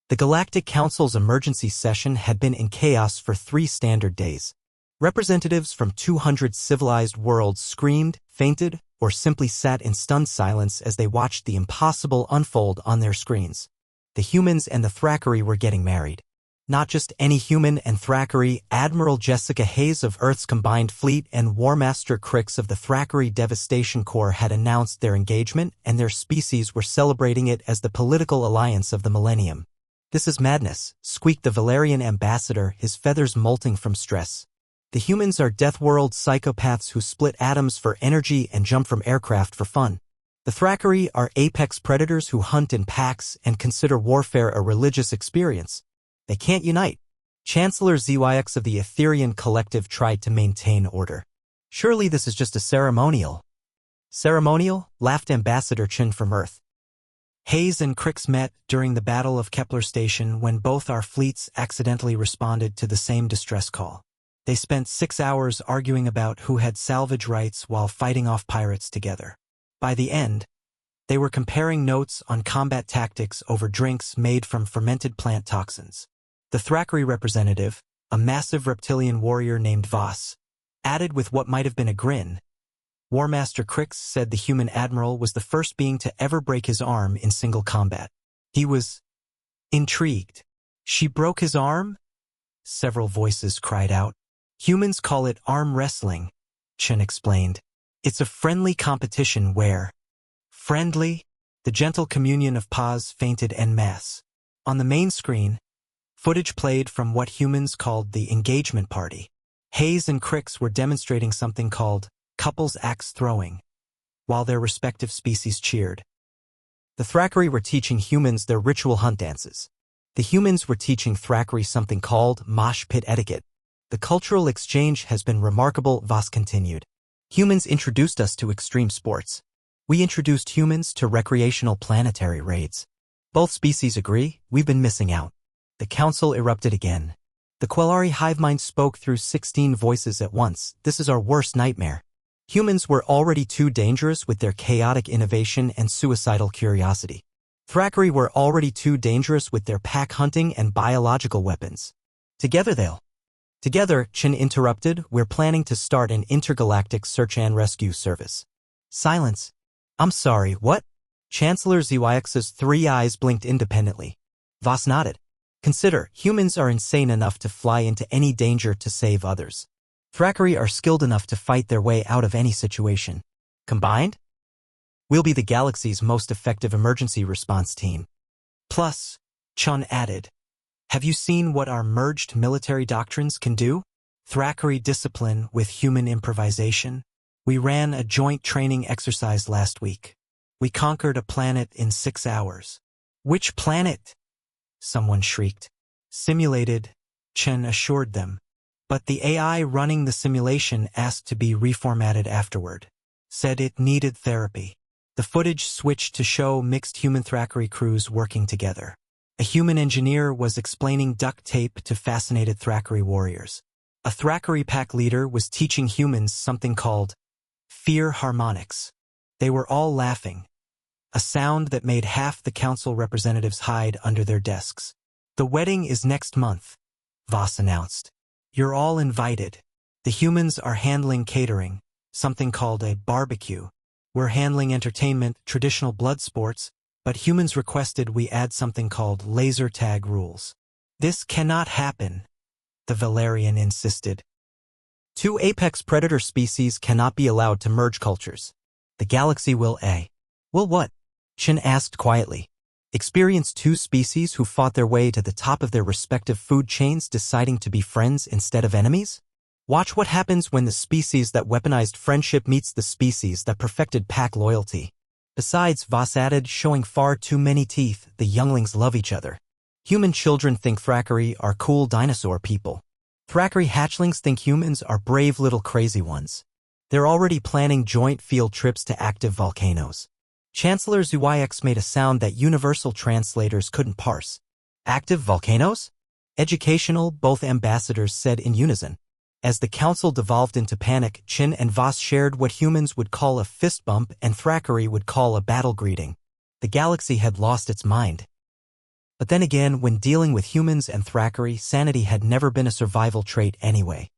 The Galactic Council's emergency session had been in chaos for 3 standard days. Representatives from 200 civilized worlds screamed, fainted, or simply sat in stunned silence as they watched the impossible unfold on their screens. The humans and the Thackeray were getting married. Not just any human and Thackeray, Admiral Jessica Hayes of Earth's Combined Fleet and War Master Crix of the Thackeray Devastation Corps had announced their engagement, and their species were celebrating it as the political alliance of the millennium. "This is madness," squeaked the Valerian ambassador, his feathers molting from stress. "The humans are death-world psychopaths who split atoms for energy and jump from aircraft for fun. The Thackeray are apex predators who hunt in packs and consider warfare a religious experience. They can't unite." Chancellor Zyx of the Etherian Collective tried to maintain order. "Surely this is just a ceremonial." "Ceremonial?" laughed Ambassador Chen from Earth. "Hayes and Crix met during the Battle of Kepler Station when both our fleets accidentally responded to the same distress call. They spent 6 hours arguing about who had salvage rights while fighting off pirates together. By the end, they were comparing notes on combat tactics over drinks made from fermented plant toxins." The Thackeray representative, a massive reptilian warrior named Voss, added with what might have been a grin. War Master Crix said the human admiral was the first being to ever break his arm in single combat. He was intrigued. "She broke his arm?" several voices cried out. "Humans call it arm wrestling," Chen explained. "It's a friendly competition where—" Friendly? The gentle communion of paws fainted en masse. On the main screen, footage played from what humans called the engagement party. Hayes and Crix were demonstrating something called couples axe throwing, while their respective species cheered. The Thackeray were teaching humans their ritual hunt dances. The humans were teaching Thackeray something called mosh pit etiquette. "The cultural exchange has been remarkable," Voss continued. "Humans introduced us to extreme sports. We introduced humans to recreational planetary raids. Both species agree, we've been missing out." The council erupted again. The Quellari hive mind spoke through 16 voices at once. "This is our worst nightmare. Humans were already too dangerous with their chaotic innovation and suicidal curiosity. Thackeray were already too dangerous with their pack hunting and biological weapons. Together, Chen interrupted, "We're planning to start an intergalactic search and rescue service." Silence. "I'm sorry, what?" Chancellor Zyx's 3 eyes blinked independently. Voss nodded. "Consider, humans are insane enough to fly into any danger to save others. Thackeray are skilled enough to fight their way out of any situation. Combined, we'll be the galaxy's most effective emergency response team." "Plus," Chun added, "have you seen what our merged military doctrines can do? Thackeray discipline with human improvisation. We ran a joint training exercise last week. We conquered a planet in 6 hours." "Which planet?" someone shrieked. "Simulated," Chen assured them. "But the AI running the simulation asked to be reformatted afterward. Said it needed therapy." The footage switched to show mixed human Thackeray crews working together. A human engineer was explaining duct tape to fascinated Thackeray warriors. A Thackeray pack leader was teaching humans something called fear harmonics. They were all laughing, a sound that made half the council representatives hide under their desks. "The wedding is next month," Voss announced. "You're all invited. The humans are handling catering, something called a barbecue. We're handling entertainment, traditional blood sports, but humans requested we add something called laser tag rules." "This cannot happen," the Valerian insisted. 2 apex predator species cannot be allowed to merge cultures. The galaxy will Will what?" Chen asked quietly. "Experience 2 species who fought their way to the top of their respective food chains deciding to be friends instead of enemies? Watch what happens when the species that weaponized friendship meets the species that perfected pack loyalty." Besides, Voss added, showing far too many teeth, "the younglings love each other. Human children think Thackeray are cool dinosaur people. Thackeray hatchlings think humans are brave little crazy ones. They're already planning joint field trips to active volcanoes." Chancellor Zyx made a sound that universal translators couldn't parse. "Active volcanoes?" "Educational," both ambassadors said in unison. As the council devolved into panic, Chen and Voss shared what humans would call a fist bump and Thackeray would call a battle greeting. The galaxy had lost its mind. But then again, when dealing with humans and Thackeray, sanity had never been a survival trait anyway.